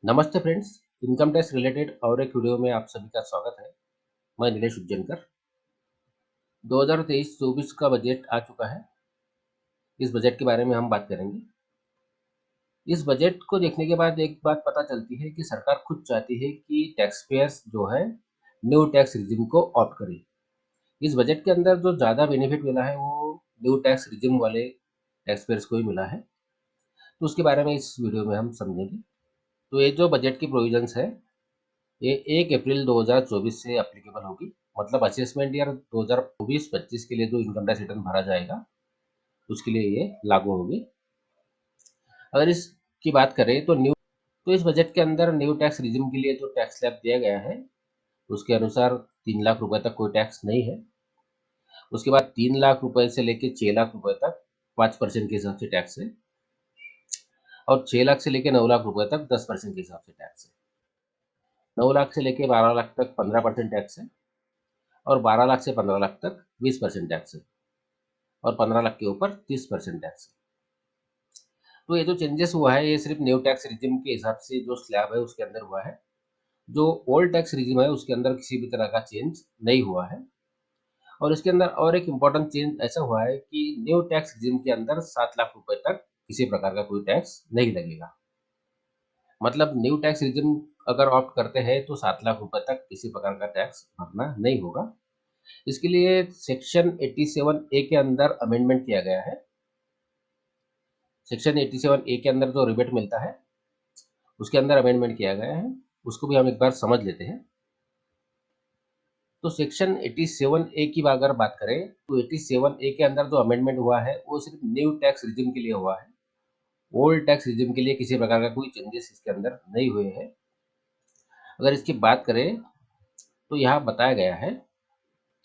नमस्ते friends. Income tax related और एक वीडियो में आप सभी का स्वागत है। मैं नीलेश उज्जैनकर। 2023-24 का बजट आ चुका है। इस बजट के बारे में हम बात करेंगे। इस बजट को देखने के बाद एक बात पता चलती है कि सरकार खुद चाहती है कि टैक्स पेयर्स जो है न्यू टैक्स रिजिम को ऑप्ट करें। इस बजट के अंदर जो ज़्यादा बेनिफिट मिला है वो न्यू टैक्स रिजिम वाले टैक्स पेयर्स को ही मिला है। तो उसके बारे में इस वीडियो में हम समझेंगे। तो ये जो बजट की प्रोविजंस है ये 1 अप्रैल 2024 से एप्लीकेबल होगी। मतलब असेसमेंट ईयर 2024-25 के लिए जो इनकम टैक्स रिटर्न भरा जाएगा उसके लिए ये लागू होगी। अगर इसकी बात करें तो इस बजट के अंदर न्यू टैक्स रिजिम के लिए जो टैक्स स्लैब दिया गया है उसके अनुसार 3 लाख रुपए तक कोई टैक्स नहीं है। उसके बाद 3 लाख रुपए से लेकर 6 लाख रुपए तक 5% के हिसाब से टैक्स है। और 6 लाख से लेकर 9 लाख रुपए तक 10% के हिसाब से टैक्स है। 9 लाख से लेकर 12 लाख तक 15% टैक्स है। और 12 लाख से 15 लाख तक 20% टैक्स है। और 15 लाख के ऊपर 30% टैक्स है। तो ये जो चेंजेस हुआ है ये सिर्फ न्यू टैक्स रिजिम के हिसाब से जो स्लैब है उसके अंदर हुआ है। जो ओल्ड टैक्स रिजिम है उसके अंदर किसी भी तरह का चेंज नहीं हुआ है। और इसके अंदर और एक इम्पोर्टेंट चेंज ऐसा हुआ है कि न्यू टैक्स रिजिम के अंदर 7 लाख रुपए तक किसी प्रकार का कोई टैक्स नहीं लगेगा। मतलब न्यू टैक्स रिजिम अगर ऑप्ट करते हैं तो 7 लाख रुपए तक किसी प्रकार का टैक्स भरना नहीं होगा। इसके लिए सेक्शन 87A के अंदर अमेंडमेंट किया गया है। सेक्शन 87A के अंदर जो रिबेट मिलता है उसके अंदर अमेंडमेंट किया गया है। उसको भी हम एक बार समझ लेते हैं। तो सेक्शन 87A की अगर बात करें तो 87A के अंदर जो अमेंडमेंट हुआ है वो सिर्फ न्यू टैक्स रिजिम के लिए हुआ है। ओल्ड टैक्स रिजिम के लिए किसी प्रकार का कोई चेंजेस इसके अंदर नहीं हुए हैं। अगर इसकी बात करें तो यहाँ बताया गया है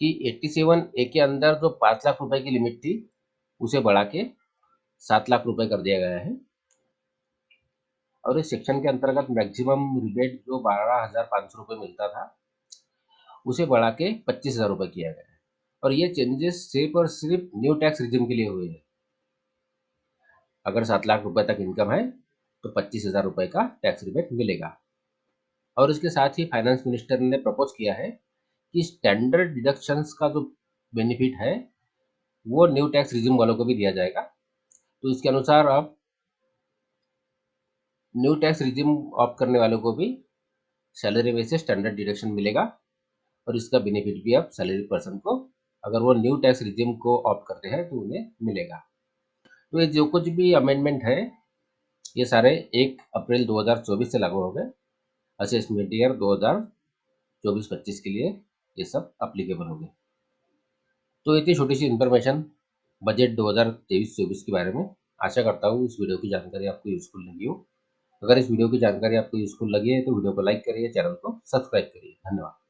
कि 87A के अंदर जो 5 लाख रुपए की लिमिट थी उसे बढ़ा के 7 लाख रुपए कर दिया गया है। और इस सेक्शन के अंतर्गत मैक्सिमम रिबेट जो 12,500 रुपये मिलता था उसे बढ़ा के 25,000 रुपये किया गया है। और ये चेंजेस सिर्फ और सिर्फ न्यू टैक्स रिजिम के लिए हुए हैं। अगर 7 लाख रुपए तक इनकम है तो 25,000 रुपये का टैक्स रिबेट मिलेगा। और इसके साथ ही फाइनेंस मिनिस्टर ने प्रपोज किया है कि स्टैंडर्ड डिडक्शंस का जो बेनिफिट है वो न्यू टैक्स रिजिम वालों को भी दिया जाएगा। तो इसके अनुसार अब न्यू टैक्स रिजिम ऑप्ट करने वालों को भी सैलरी में से स्टैंडर्ड डिडक्शन मिलेगा। और इसका बेनिफिट भी अब सैलरी पर्सन को अगर वो न्यू टैक्स रिजिम को ऑप्ट करते हैं तो उन्हें मिलेगा। तो ये जो कुछ भी अमेंडमेंट है ये सारे 1 अप्रैल 2024 से लागू हो गए। असेसमेंट ईयर 2024-25 के लिए ये सब अप्लीकेबल हो गए। तो ये थी छोटी सी इन्फॉर्मेशन बजट 2023-24 के बारे में। आशा करता हूँ इस वीडियो की जानकारी आपको यूजफुल लगी हो। अगर इस वीडियो की जानकारी आपको यूजफुल लगी है तो वीडियो को लाइक करिए, चैनल को सब्सक्राइब करिए। धन्यवाद।